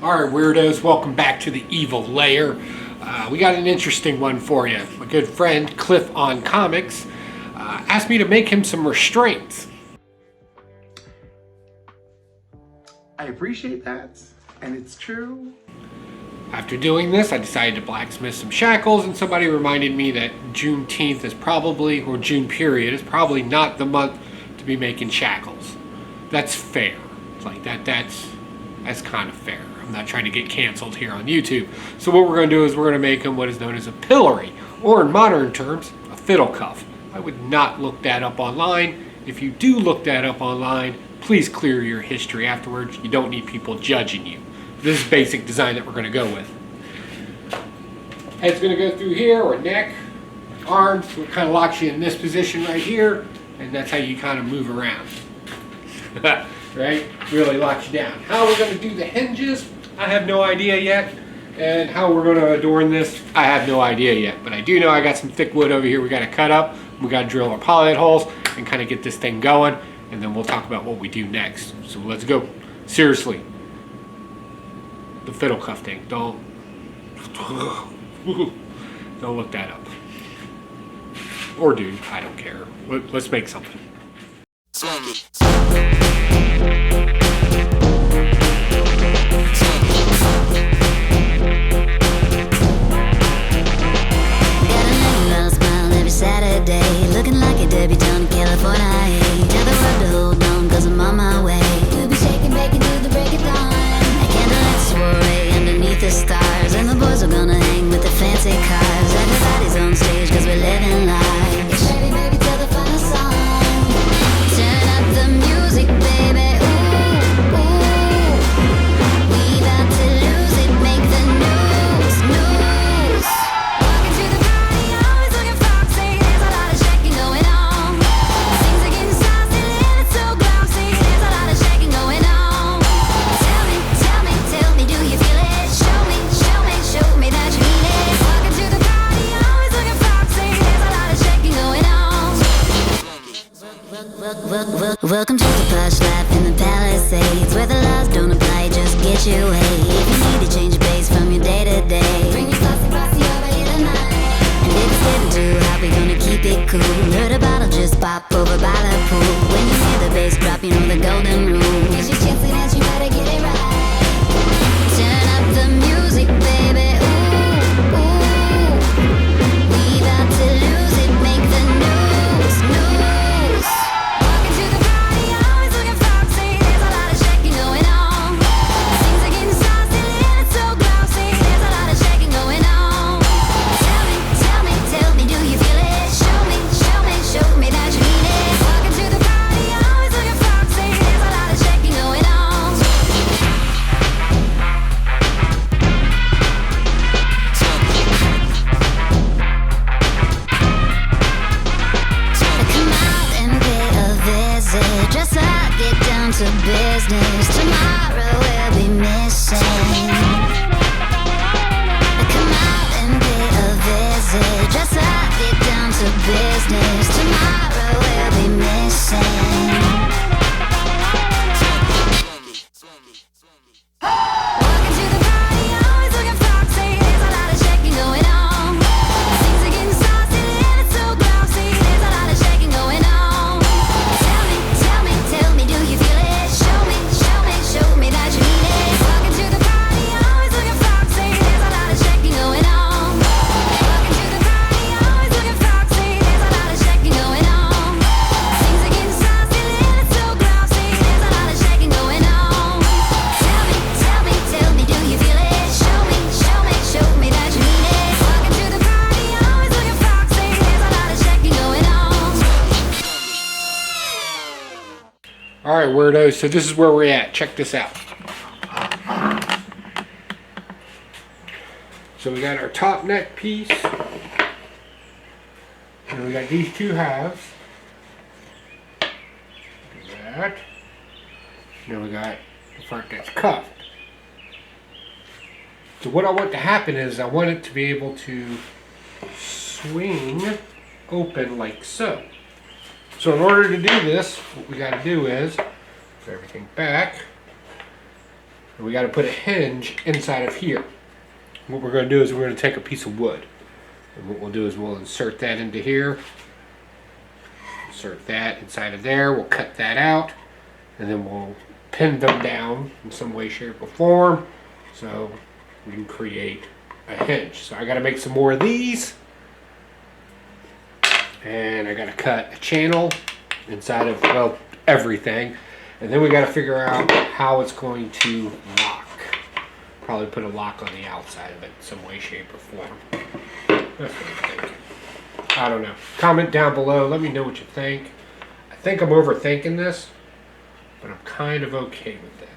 Alright weirdos, welcome back to the evil Lair. We got an interesting one for you. My good friend Cliff on Comics asked me to make him some restraints. I appreciate that, and it's true. After doing this, I decided to blacksmith some shackles, and somebody reminded me that Juneteenth is probably, or June period, is probably not the month to be making shackles. That's fair. It's like that's kind of fair. I'm not trying to get canceled here on YouTube. So what we're going to do is we're going to make them what is known as a pillory, or in modern terms, a fiddle cuff. I would not look that up online. If you do look that up online, please clear your history afterwards. You don't need people judging you. This is basic design that we're going to go with. Head's going to go through here, or neck, arms, so it kind of locks you in this position right here, and that's how you kind of move around. Right? Really locks you down. How we're going to do the hinges, I have no idea yet. And how we're going to adorn this, I have no idea yet. But I do know I got some thick wood over here we got to cut up. We got to drill our pilot holes and kind of get this thing going. And then we'll talk about what we do next. So let's go. Seriously. The fiddle cuff thing. Don't look that up. Or do. I don't care. Let's make something. Saturday, looking like a debutante in California. Tell the world to hold on, cause I'm on my way. We'll be shaking, baking through the break of dawn. A candlelit soiree underneath the stars, and the boys are gonna hang with the fancy cars. Everybody's on stage cause we're living life. Get ready, baby, till the final song. Turn up the music, baby. Ooh, ooh. We about to lose it, make the news, news. Walking to the party, always looking foxy. There's a lot of shaking going on. Things are getting saucy, and it's so glossy. There's a lot of shaking going on. Tell me, do you feel it? Show me that you mean it. Walking to the party, always looking foxy. There's a lot of shaking going on. Welcome to the plush life in the Palisades, where the laws don't apply, just get your way. If you need to change your pace from your day to day, bring your saucy over here tonight. And if it's getting too hot, we're gonna keep it cool. Heard a bottle just pop over by the pool. When you hear the bass drop, you know the golden rule. Here's your chance to dance, you better get it right. Turn up the music, baby. Ooh, ooh. We about to lose it, make the news, news. Walking to the party, always looking foxy. There's a lot of shaking going on. Things are getting saucy, and it's so glossy. There's a lot of shaking going on. Tell me, do you feel it? Show me that you mean it. Walking to the party, always looking foxy. There's a lot of shaking going on. Come out and pay a visit. Dress up, get down to business. Tomorrow we'll be missing. Come out and pay a visit. Dress up, get down to business. Tomorrow we'll be missing. Walking to the party, always looking foxy. There's a lot of shaking going on. Things are getting saucy, and it's so glossy. There's a lot of shaking going on. Tell me, do you feel it? Show me that you mean it. Walking to the party, always looking foxy. There's a lot of shaking going on. Walking to the party, always looking foxy. There's a lot of shaking going on. Things are getting saucy, and it's so glossy. There's a lot of shaking going on. Tell me, do you feel it? Show me that you mean it. Walking to the party, always looking foxy. There's a lot of shaking going on. Alright weirdos, so this is where we're at. Check this out. So we got our top neck piece. And we got these two halves. Look at that. Then we got the front that's cuffed. So what I want to happen is I want it to be able to swing open like so. So in order to do this, what we got to do is put everything back. And we got to put a hinge inside of here. What we're going to do is we're going to take a piece of wood. And what we'll do is we'll insert that into here. Insert that inside of there. We'll cut that out. And then we'll pin them down in some way, shape, or form. So we can create a hinge. So I got to make some more of these. And I got to cut a channel inside of, well, everything. And then we got to figure out how it's going to lock. Probably put a lock on the outside of it in some way, shape, or form. That's what I'm thinking. I don't know. Comment down below. Let me know what you think. I think I'm overthinking this, but I'm kind of okay with that.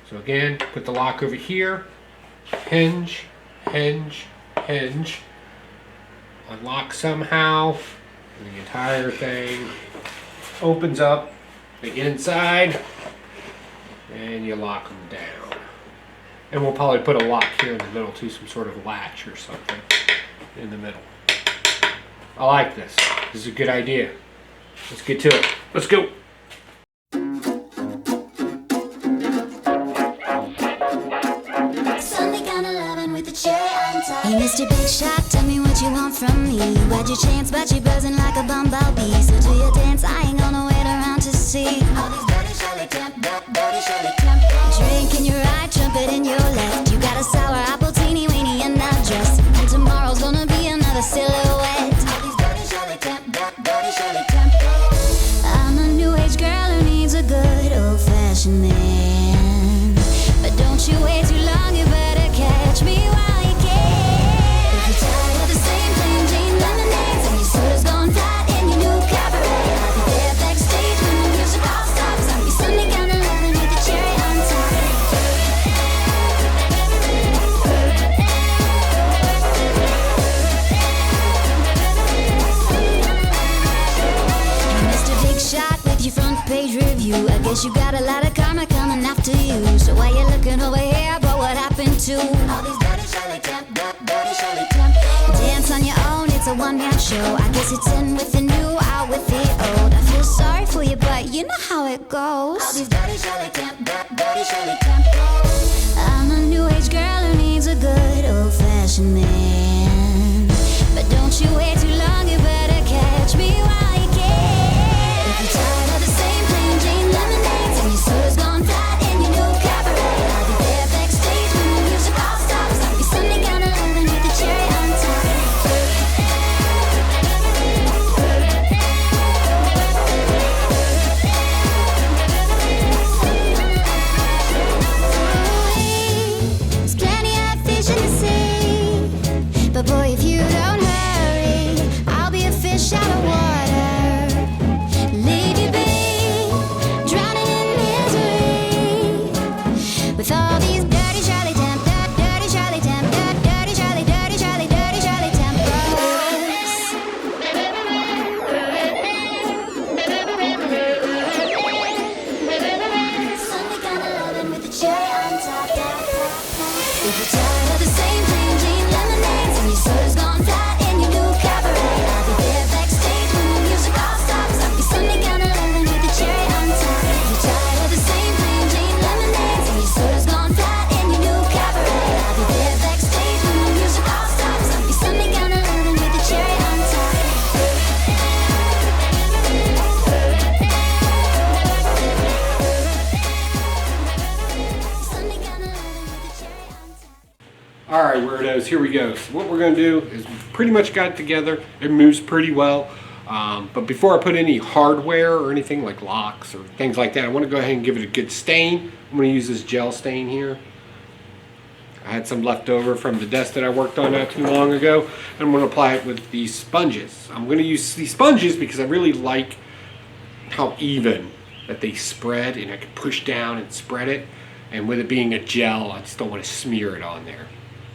So again, put the lock over here. Hinge, hinge, hinge. Unlock somehow. And the entire thing opens up. They get inside. And you lock them down. And we'll probably put a lock here in the middle too. Some sort of latch or something in the middle. I like this. This is a good idea. Let's get to it. Let's go. Hey, Mr. Big Shot, tell me what you want from me. You had your chance, but you're buzzing like a bumblebee. So do your dance, I ain't gonna wait around to see all these dirty Shirley temp, dirty Shirley temp. Drink in your right, trumpet in your left. You got a sour apple, teeny weeny, and that dress. And tomorrow's gonna be another silhouette. All these dirty Shirley temp, dirty Shirley temp. I'm a new age girl who needs a good old-fashioned man. But don't you wait too long, you better catch me while you can. If you're tired of the same plain Jane lemonades and your soda's gone flat in your new cabaret, I'll be there backstage when the music all stops. I'll be Sunday down the lemon with the cherry on top. Hey, Mr. Big Shot with your front page review. I guess you got a lot of karma coming after you. So why you looking over here? But what happened to all these dirty Shirley temp, dirty Shirley temp? Dance on your own, it's a one-man show. I guess it's in with the new, out with the old. I feel sorry for you, but you know how it goes. All these dirty Shirley temp, dirty Shirley temp. I'm a new age girl who needs a good old-fashioned man. But don't you wait too long, you better catch me while you can. If you're tired of the same plain Jane lemonades and your soda's gone flat in your new cabaret, I'll be there backstage when the music all stops. I'll be Sunday down the lemon with the cherry on top. There's plenty of fish in the sea, but boy, if you don't hurry, I'll be a fish out of water. Leave you be, drowning in misery, with all these dirty Shirley temp, dirty Shirley temp, dirty Shirley, dirty Shirley, dirty Shirley tempers. Sunday down the lemon with the cherry on top. If you're tired of the same plain Jane lemonades and your soda's gone flat in your new cabaret, I'll be there backstage when the music all stops. I'll be Sunday down the lemon with the cherry on top. If you're tired of the same plain Jane lemonades and your soda's gone flat in your new cabaret, I'll be there backstage when the music all stops. I'll be Sunday down the lemon with the cherry on top. Sunday down the lemon with the cherry on top. Alright, weirdos, here we go. So what we're going to do is we've pretty much got it together. It moves pretty well. But before I put any hardware or anything like locks or things like that, I want to go ahead and give it a good stain. I'm going to use this gel stain here. I had some left over from the desk that I worked on not too long ago. And I'm going to apply it with these sponges. I'm going to use these sponges because I really like how even that they spread, and I can push down and spread it. And with it being a gel, I just don't want to smear it on there,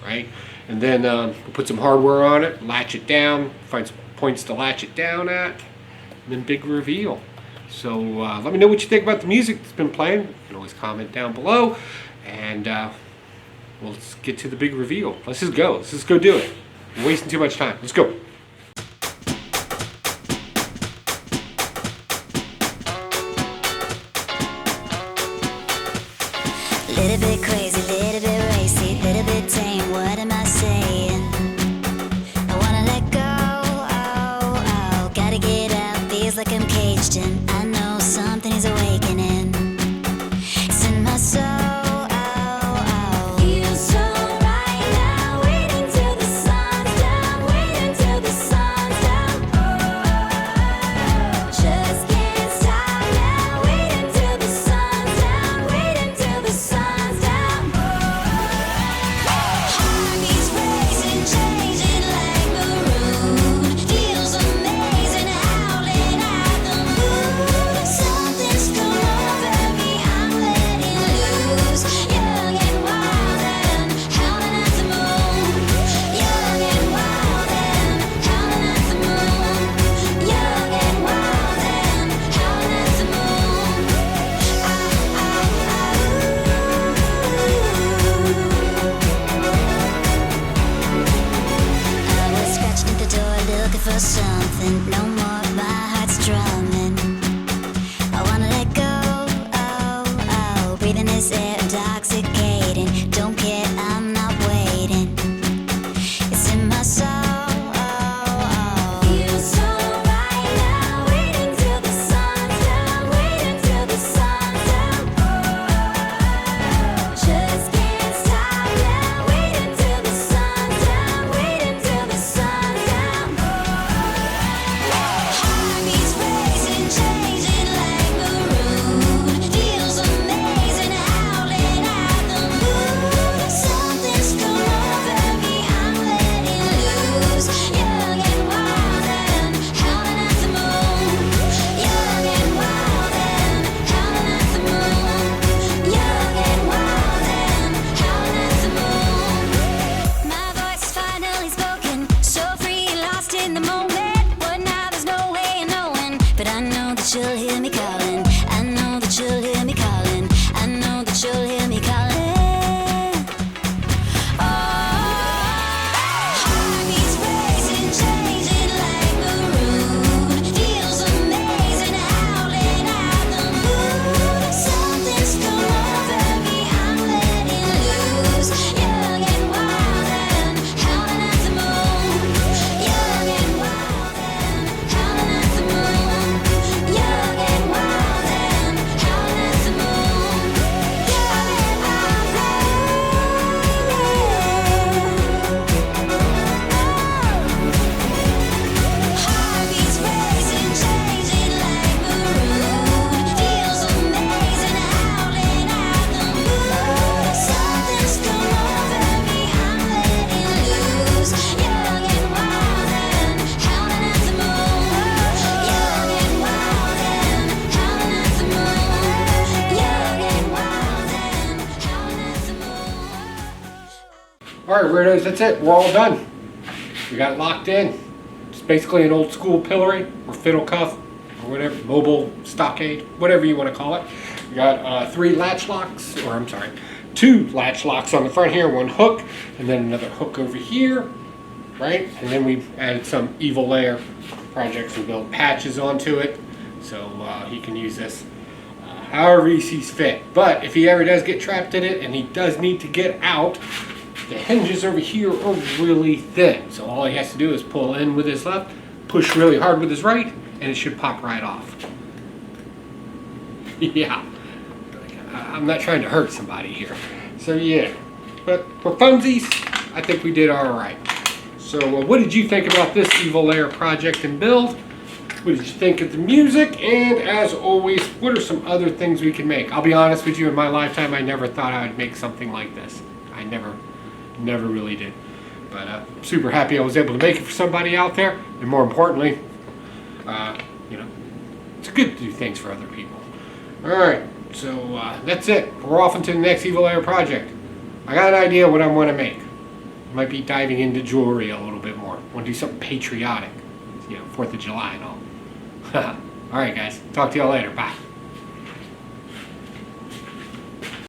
right? And then we'll put some hardware on it, latch it down, find some points to latch it down at, and then big reveal. So let me know what you think about the music that's been playing. You can always comment down below, and we'll get to the big reveal. Let's just go. Let's just go do it. I'm wasting too much time. Let's go. Little bit crazy, little bit racy, little bit tame, what am I saying? I wanna let go, oh, oh, gotta get out, feels like I'm caged in. I know something is awakening, it's in my soul, oh, oh. Feels so right now, waiting till the sun's down, waiting till the sun's down, oh, just can't stop now, waiting till the sun's down, waiting till the sun's down, heartbeats racing, changing like maroon, feels amazing, howling at the moon, something's come over me, I'm letting loose, young and wild and howling at the moon, young and wild and howling at the moon, young and wild and howling at the moon, I was scratching at the door looking for something, no more, my heart's drumming. I wanna let go, oh, oh, breathing this air intoxicating. Don't care, I'm not waiting. It's in my soul, oh, oh. Feels so right now, waiting till the sun's down, waiting till the sun's down, oh, just can't stop now, waiting till the sun's down, waiting till the sun's down, heartbeats racing, changing like maroon, feels amazing, howling at the moon, something's come over me, I'm letting loose, young and wild and howling at the moon, young and wild and howling at the moon, young and wild and howling at the moon. My voice is finally spoken, so free, lost in the moment. What now? There's no way of knowing, but I know that you'll hear me calling. I know that you'll hear me calling. I know that you'll hear me calling. Oh, heartbeats racing, changing like maroon, feels amazing, howling at the moon, something's come over me, I'm letting loose, young and wild and howling at the moon, young and wild and howling at the moon, young and wild and howling at the moon, young and wild heartbeats racing, changing like maroon, feels amazing, howling at the moon, something's come over me, I'm letting loose, young and wild and howling at the moon, young and wild and howling at the moon, young and wild and howling at the moon. All right, weirdos, that's it. We're all done. We got it locked in. It's basically an old school pillory or fiddle cuff or whatever, mobile stockade, whatever you want to call it. We got 3 latch locks, or I'm sorry, 2 latch locks on the front here, 1 hook, and then another hook over here, right? And then we've added some evil Lair projects and built patches onto it, so he can use this however he sees fit. But if he ever does get trapped in it and he does need to get out, the hinges over here are really thin. So all he has to do is pull in with his left, push really hard with his right, and it should pop right off. Yeah, I'm not trying to hurt somebody here. So yeah, but for funsies, I think we did all right. So what did you think about this Evil Lair project and build? What did you think of the music? And as always, what are some other things we can make? I'll be honest with you, in my lifetime, I never thought I would make something like this. I never really did. But super happy I was able to make it for somebody out there. And more importantly, you know, it's good to do things for other people. All right, so that's it. We're off into the next Evil Lair project. I got an idea what I want to make. I might be diving into jewelry a little bit more. I want to do something patriotic. You know, 4th of July and all. All right, guys. Talk to y'all later. Bye.